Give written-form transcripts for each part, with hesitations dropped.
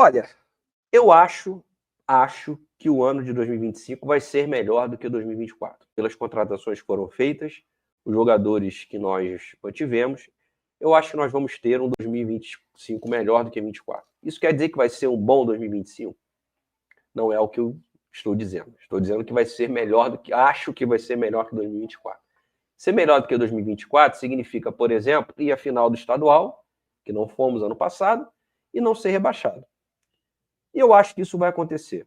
Olha, eu acho que o ano de 2025 vai ser melhor do que 2024. Pelas contratações que foram feitas, os jogadores que nós mantivemos, eu acho que nós vamos ter um 2025 melhor do que 2024. Isso quer dizer que vai ser um bom 2025? Não é o que eu estou dizendo. Estou dizendo que vai ser melhor do que... Acho que vai ser melhor que 2024. Ser melhor do que 2024 significa, por exemplo, ir à final do estadual, que não fomos ano passado, e não ser rebaixado. E eu acho que isso vai acontecer.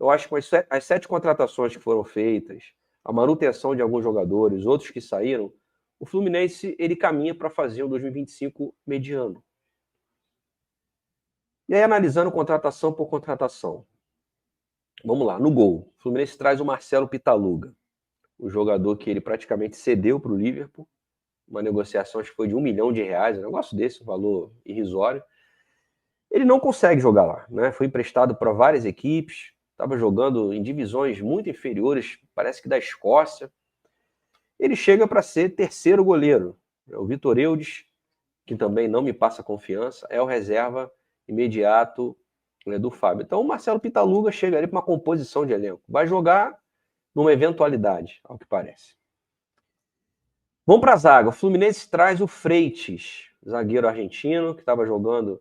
Eu acho que as 7 contratações que foram feitas, a manutenção de alguns jogadores, outros que saíram, o Fluminense ele caminha para fazer um 2025 mediano. E aí, analisando contratação por contratação. Vamos lá, no gol. O Fluminense traz o Marcelo Pitaluga, o jogador que ele praticamente cedeu para o Liverpool. Uma negociação, acho que foi de R$1 milhão, um negócio desse, um valor irrisório. Ele não consegue jogar lá, né? Foi emprestado para várias equipes, estava jogando em divisões muito inferiores, parece que da Escócia. Ele chega para ser terceiro goleiro. O Vitor Eudes, que também não me passa confiança, é o reserva imediato, né, do Fábio. Então o Marcelo Pitaluga chega ali para uma composição de elenco. Vai jogar numa eventualidade, ao que parece. Vamos para a zaga. O Fluminense traz o Freitas, zagueiro argentino, que estava jogando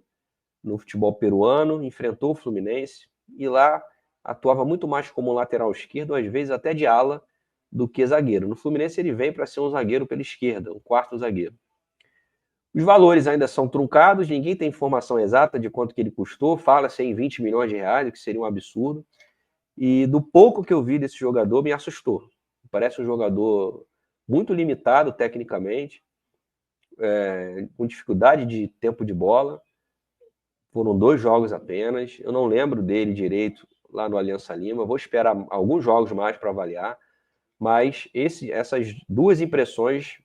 no futebol peruano, enfrentou o Fluminense e lá atuava muito mais como lateral esquerdo, às vezes até de ala, do que zagueiro. No Fluminense ele vem para ser um zagueiro pela esquerda, um quarto zagueiro. Os valores ainda são truncados, ninguém tem informação exata de quanto que ele custou, fala-se em 20 milhões de reais, o que seria um absurdo. E do pouco que eu vi desse jogador, me assustou. Parece um jogador muito limitado tecnicamente, com dificuldade de tempo de bola. Foram 2 jogos apenas. Eu não lembro dele direito lá no Aliança Lima. Vou esperar alguns jogos mais para avaliar. Mas essas 2 impressões,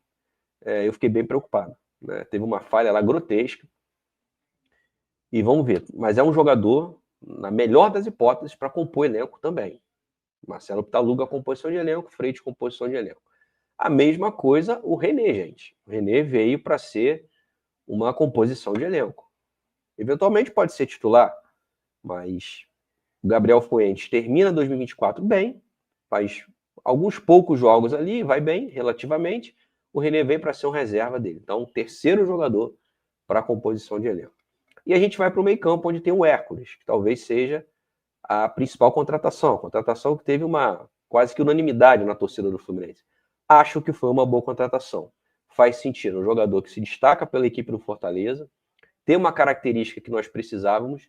eu fiquei bem preocupado, né? Teve uma falha lá grotesca. E vamos ver. Mas é um jogador, na melhor das hipóteses, para compor elenco também. Marcelo Pitaluga, composição de elenco. Freitas, composição de elenco. A mesma coisa o René, gente. O René veio para ser uma composição de elenco. Eventualmente pode ser titular, mas o Gabriel Fuentes termina 2024 bem, faz alguns poucos jogos ali, vai bem, relativamente. O René vem para ser um reserva dele. Então, terceiro jogador para a composição de elenco. E a gente vai para o meio-campo, onde tem o Hércules, que talvez seja a principal contratação. A contratação que teve uma quase que unanimidade na torcida do Fluminense. Acho que foi uma boa contratação. Faz sentido. Um jogador que se destaca pela equipe do Fortaleza, tem uma característica que nós precisávamos,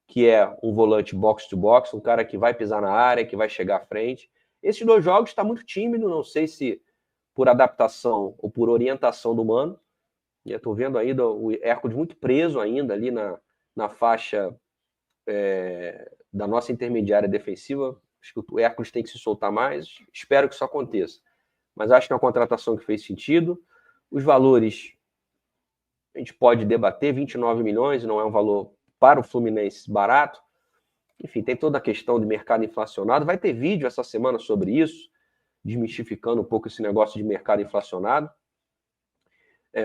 que é um volante box-to-box, um cara que vai pisar na área, que vai chegar à frente. Esses 2 jogos está muito tímido, não sei se por adaptação ou por orientação do Mano. Estou vendo ainda o Hércules muito preso ainda ali na faixa da nossa intermediária defensiva. Acho que o Hércules tem que se soltar mais. Espero que isso aconteça. Mas acho que é uma contratação que fez sentido. Os valores a gente pode debater, 29 milhões não é um valor para o Fluminense barato. Enfim, tem toda a questão de mercado inflacionado. Vai ter vídeo essa semana sobre isso, desmistificando um pouco esse negócio de mercado inflacionado.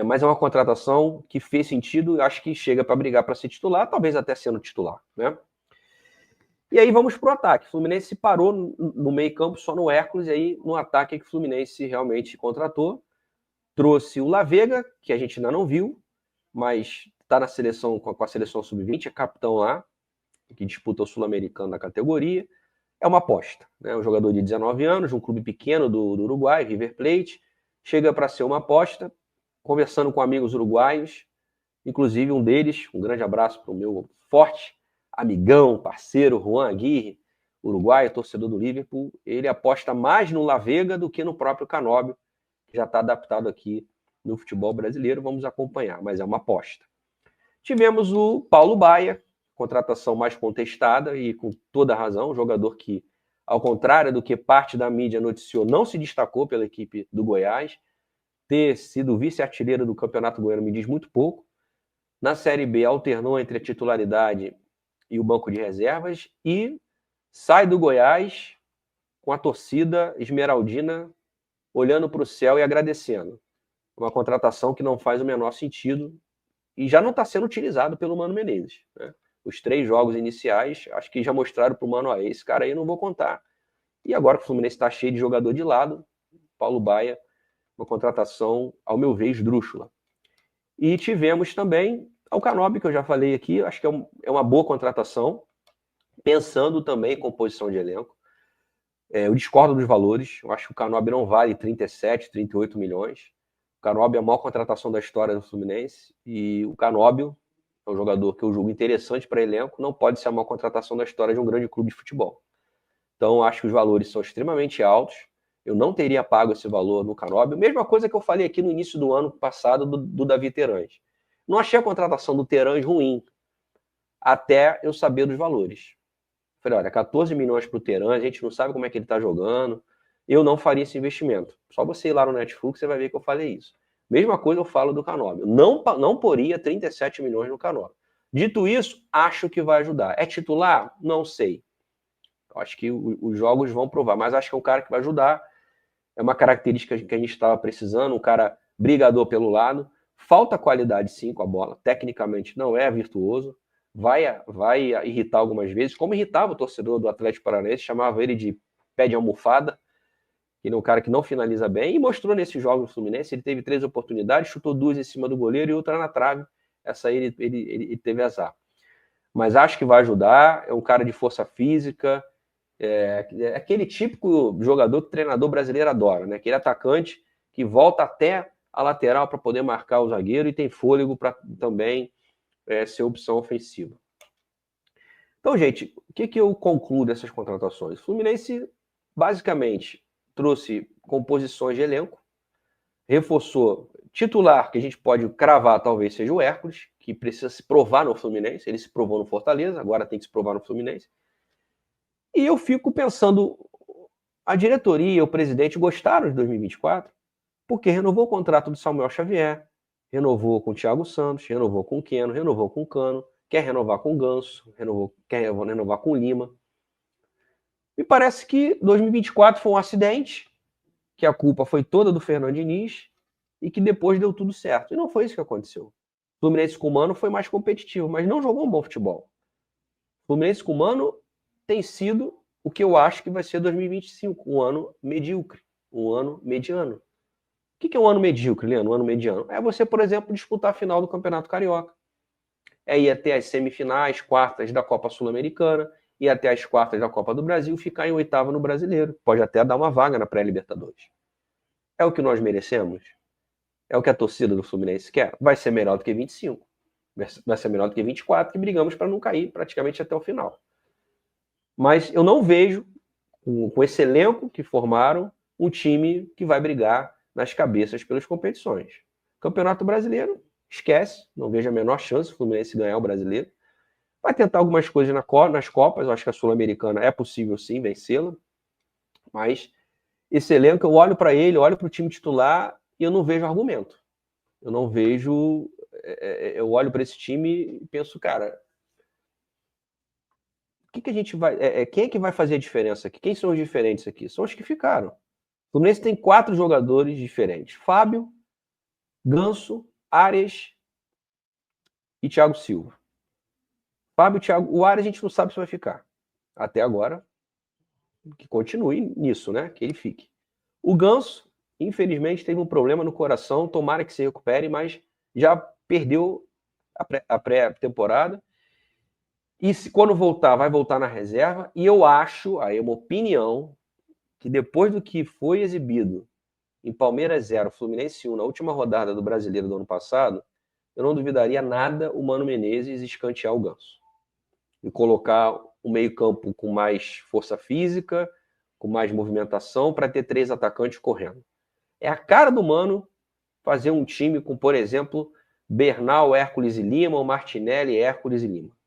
Mas é uma contratação que fez sentido e acho que chega para brigar para ser titular, talvez até sendo titular, né? E aí vamos para o ataque. O Fluminense parou no meio-campo só no Hércules, e aí no ataque que o Fluminense realmente contratou. Trouxe o Lavega, que a gente ainda não viu, mas está na seleção com a seleção sub-20, é capitão lá, que disputa o Sul-Americano da categoria. É uma aposta, né? Um jogador de 19 anos, de um clube pequeno do Uruguai, River Plate, chega para ser uma aposta, conversando com amigos uruguaios, inclusive um deles, um grande abraço para o meu forte amigão, parceiro, Juan Aguirre, uruguaio, torcedor do Liverpool. Ele aposta mais no Lavega do que no próprio Canóbio, que já está adaptado aqui no futebol brasileiro. Vamos acompanhar, mas é uma aposta. Tivemos o Paulo Baia, contratação mais contestada e com toda razão, um jogador que, ao contrário do que parte da mídia noticiou, não se destacou pela equipe do Goiás. Ter sido vice-artilheiro do Campeonato Goiano me diz muito pouco. Na Série B alternou entre a titularidade e o banco de reservas e sai do Goiás com a torcida esmeraldina olhando para o céu e agradecendo. Uma contratação que não faz o menor sentido e já não está sendo utilizado pelo Mano Menezes, né? Os 3 jogos iniciais, acho que já mostraram para o Mano, esse cara aí eu não vou contar. E agora que o Fluminense está cheio de jogador de lado, Paulo Baia, uma contratação, ao meu ver, esdrúxula. E tivemos também o Canóbio, que eu já falei aqui, acho que é uma boa contratação, pensando também em composição de elenco. Eu discordo dos valores, eu acho que o Canóbio não vale 37, 38 milhões. O Canóbio é a maior contratação da história do Fluminense, e o Canóbio é um jogador que eu julgo interessante para elenco, não pode ser a maior contratação da história de um grande clube de futebol. Então, acho que os valores são extremamente altos. Eu não teria pago esse valor no Canóbio. Mesma coisa que eu falei aqui no início do ano passado do Davi Terãs. Não achei a contratação do Terãs ruim, até eu saber dos valores. Falei, olha, 14 milhões para o Terãs, a gente não sabe como é que ele está jogando. Eu não faria esse investimento. Só você ir lá no Netflix, você vai ver que eu falei isso. Mesma coisa eu falo do Canóbio. Não poria 37 milhões no Canóbio. Dito isso, acho que vai ajudar. É titular? Não sei. Acho que os jogos vão provar, mas acho que é um cara que vai ajudar. É uma característica que a gente estava precisando, um cara brigador pelo lado. Falta qualidade, sim, com a bola. Tecnicamente não é virtuoso. Vai irritar algumas vezes, como irritava o torcedor do Atlético Paranaense, chamava ele de pé de almofada. Ele é um cara que não finaliza bem, e mostrou nesse jogo do Fluminense. Ele teve 3 oportunidades, chutou 2 em cima do goleiro e outra na trave. Essa aí ele teve azar. Mas acho que vai ajudar. É um cara de força física. É aquele típico jogador que o treinador brasileiro adora, né? Aquele atacante que volta até a lateral para poder marcar o zagueiro e tem fôlego para também ser opção ofensiva. Então, gente, o que eu concluo dessas contratações? O Fluminense, basicamente, trouxe composições de elenco, reforçou titular, que a gente pode cravar, talvez seja o Hércules, que precisa se provar no Fluminense. Ele se provou no Fortaleza, agora tem que se provar no Fluminense. E eu fico pensando, a diretoria e o presidente gostaram de 2024 porque renovou o contrato do Samuel Xavier, renovou com o Thiago Santos, renovou com o Keno, renovou com o Cano, quer renovar com o Ganso, quer renovar com o Lima. Me parece que 2024 foi um acidente, que a culpa foi toda do Fernando Diniz e que depois deu tudo certo. E não foi isso que aconteceu. O Fluminense com o Mano foi mais competitivo, mas não jogou um bom futebol. O Fluminense com o Mano tem sido o que eu acho que vai ser 2025, um ano medíocre, um ano mediano. O que é um ano medíocre, Leandro? Um ano mediano? É você, por exemplo, disputar a final do Campeonato Carioca. É ir até as semifinais, quartas da Copa Sul-Americana, ir até as quartas da Copa do Brasil, ficar em oitava no Brasileiro. Pode até dar uma vaga na pré-Libertadores. É o que nós merecemos? É o que a torcida do Fluminense quer? Vai ser melhor do que 25. Vai ser melhor do que 24, que brigamos para não cair praticamente até o final. Mas eu não vejo, com esse elenco que formaram, um time que vai brigar nas cabeças pelas competições. Campeonato Brasileiro, esquece, não vejo a menor chance do Fluminense ganhar o Brasileiro. Vai tentar algumas coisas nas Copas, eu acho que a Sul-Americana é possível sim vencê-la, mas esse elenco, eu olho para ele, olho para o time titular e eu não vejo argumento. Eu não vejo. Eu olho para esse time e penso, cara, que a gente vai. Quem é que vai fazer a diferença aqui? Quem são os diferentes aqui? São os que ficaram. O Fluminense tem 4 jogadores diferentes: Fábio, Ganso, Arias e Thiago Silva. Fábio, Thiago, o Arias a gente não sabe se vai ficar. Até agora, que continue nisso, né? Que ele fique. O Ganso, infelizmente, teve um problema no coração. Tomara que se recupere, mas já perdeu a pré-temporada. E quando voltar, vai voltar na reserva. E eu acho, aí é uma opinião, que depois do que foi exibido em Palmeiras 0, Fluminense 1, na última rodada do Brasileiro do ano passado, eu não duvidaria nada o Mano Menezes escantear o Ganso. E colocar o meio-campo com mais força física, com mais movimentação, para ter 3 atacantes correndo. É a cara do Mano fazer um time com, por exemplo, Bernal, Hércules e Lima, ou Martinelli, Hércules e Lima.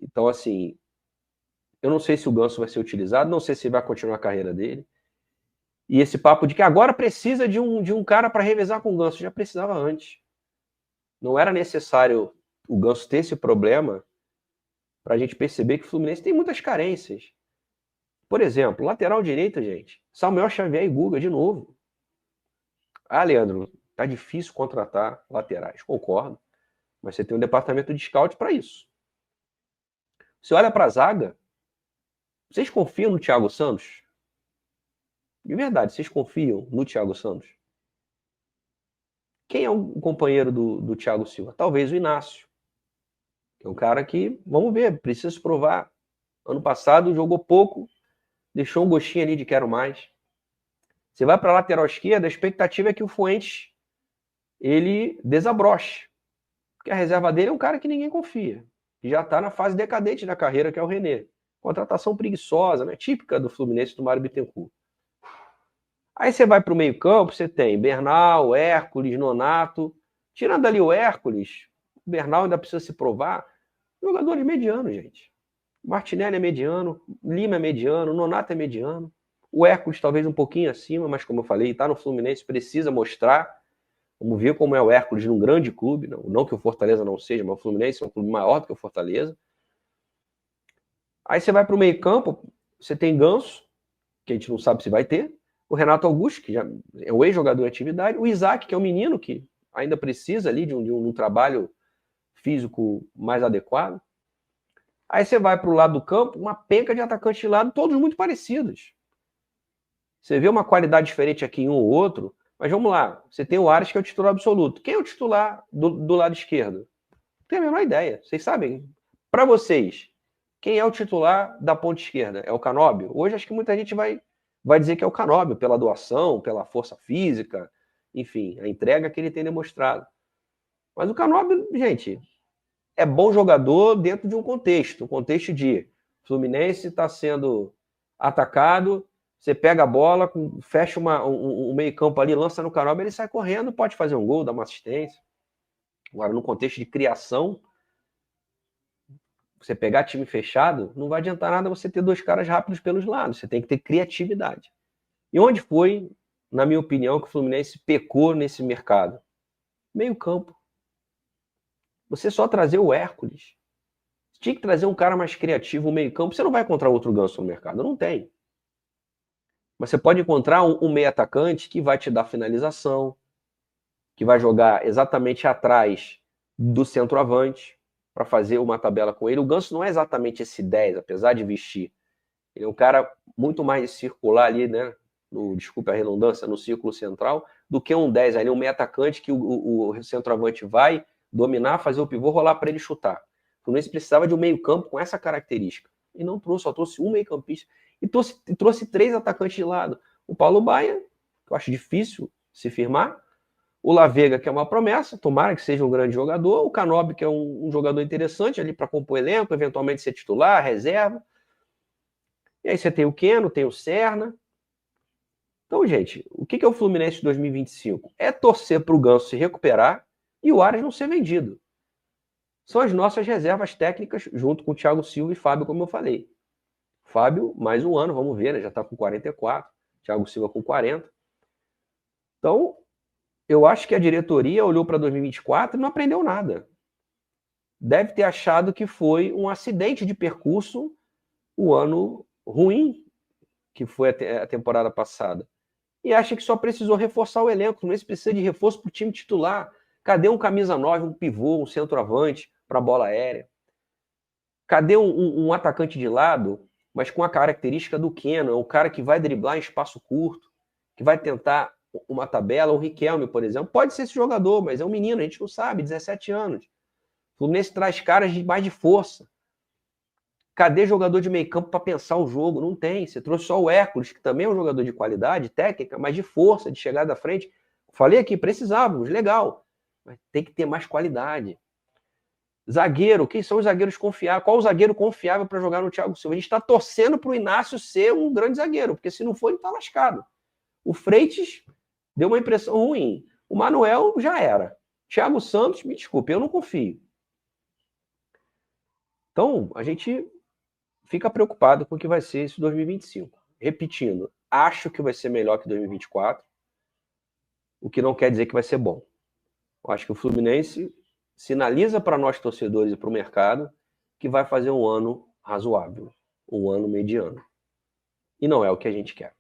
Então, assim, eu não sei se o Ganso vai ser utilizado, não sei se vai continuar a carreira dele. E esse papo de que agora precisa de um cara para revezar com o Ganso, já precisava antes. Não era necessário o Ganso ter esse problema para a gente perceber que o Fluminense tem muitas carências. Por exemplo, lateral direito, gente, Samuel Xavier e Guga de novo. Ah, Leandro, tá difícil contratar laterais, concordo. Mas você tem um departamento de scout para isso. Você olha para a zaga, vocês confiam no Thiago Santos? De verdade, vocês confiam no Thiago Santos? Quem é o companheiro do Thiago Silva? Talvez o Inácio. Que é um cara que, vamos ver, precisa se provar. Ano passado jogou pouco, deixou um gostinho ali de quero mais. Você vai para a lateral esquerda, a expectativa é que o Fuentes ele desabroche. Porque a reserva dele é um cara que ninguém confia. Que já está na fase decadente da carreira, que é o René. Contratação preguiçosa, né? Típica do Fluminense do Mário Bittencourt. Aí você vai para o meio-campo, você tem Bernal, Hércules, Nonato. Tirando ali o Hércules, o Bernal ainda precisa se provar. Jogadores medianos, gente. Martinelli é mediano, Lima é mediano, Nonato é mediano. O Hércules talvez um pouquinho acima, mas como eu falei, está no Fluminense, precisa mostrar. Vamos ver como é o Hércules num grande clube. Não que o Fortaleza não seja, mas o Fluminense é um clube maior do que o Fortaleza. Aí você vai para o meio-campo, você tem Ganso, que a gente não sabe se vai ter. O Renato Augusto, que já é o ex-jogador em atividade. O Isaac, que é um menino que ainda precisa ali de um trabalho físico mais adequado. Aí você vai para o lado do campo, uma penca de atacantes de lado, todos muito parecidos. Você vê uma qualidade diferente aqui em um ou outro, mas vamos lá. Você tem o Ares, que é o titular absoluto. Quem é o titular do lado esquerdo? Não tenho a menor ideia. Vocês sabem? Para vocês, quem é o titular da ponta esquerda? É o Canóbio? Hoje acho que muita gente vai dizer que é o Canóbio, pela doação, pela força física, enfim, a entrega que ele tem demonstrado. Mas o Canóbio, gente, é bom jogador dentro de um contexto de Fluminense está sendo atacado, você pega a bola, fecha um meio-campo ali, lança no Canóbio, ele sai correndo, pode fazer um gol, dar uma assistência. Agora, no contexto de criação, você pegar time fechado, não vai adiantar nada você ter dois caras rápidos pelos lados, você tem que ter criatividade. E onde foi, na minha opinião, que o Fluminense pecou nesse mercado? Meio-campo. Você só trazer o Hércules. Você tinha que trazer um cara mais criativo, um meio-campo. Você não vai encontrar outro Ganso no mercado, não tem. Mas você pode encontrar um meio-atacante que vai te dar finalização, que vai jogar exatamente atrás do centroavante, para fazer uma tabela com ele. O Ganso não é exatamente esse 10, apesar de vestir. Ele é um cara muito mais circular ali, né? Desculpe a redundância, no círculo central, do que um 10 ali, um meio atacante que o centroavante vai dominar, fazer o pivô, rolar para ele chutar. O Fluminense precisava de um meio campo com essa característica. E não trouxe, só trouxe um meio campista. E trouxe 3 atacantes de lado. O Paulo Baia, que eu acho difícil se firmar. O Lavega, que é uma promessa, tomara que seja um grande jogador. O Canóbio, que é um jogador interessante ali para compor elenco, eventualmente ser titular, reserva. E aí você tem o Keno, tem o Serna. Então, gente, o que é o Fluminense de 2025? É torcer para o Ganso se recuperar e o Ares não ser vendido. São as nossas reservas técnicas, junto com o Thiago Silva e Fábio, como eu falei. Fábio, mais um ano, vamos ver, né? Já está com 44. Thiago Silva com 40. Então, eu acho que a diretoria olhou para 2024 e não aprendeu nada. Deve ter achado que foi um acidente de percurso o ano ruim que foi a temporada passada. E acha que só precisou reforçar o elenco. O Fluminense precisa de reforço para o time titular. Cadê um camisa 9, um pivô, um centroavante para a bola aérea? Cadê um atacante de lado, mas com a característica do Keno? É um cara que vai driblar em espaço curto, que vai tentar uma tabela. O Riquelme, por exemplo, pode ser esse jogador, mas é um menino, a gente não sabe, 17 anos. O Fluminense traz caras mais de força. Cadê jogador de meio campo para pensar o jogo? Não tem. Você trouxe só o Hércules, que também é um jogador de qualidade técnica, mas de força, de chegada à frente. Falei aqui, precisávamos, legal. Mas tem que ter mais qualidade. Zagueiro, quem são os zagueiros confiáveis? Qual o zagueiro confiável para jogar no Thiago Silva? A gente está torcendo para o Inácio ser um grande zagueiro, porque se não for, ele está lascado. O Freitas deu uma impressão ruim. O Manuel já era. Thiago Santos, me desculpe, eu não confio. Então, a gente fica preocupado com o que vai ser esse 2025. Repetindo, acho que vai ser melhor que 2024, o que não quer dizer que vai ser bom. Eu acho que o Fluminense sinaliza para nós torcedores e para o mercado que vai fazer um ano razoável, um ano mediano. E não é o que a gente quer.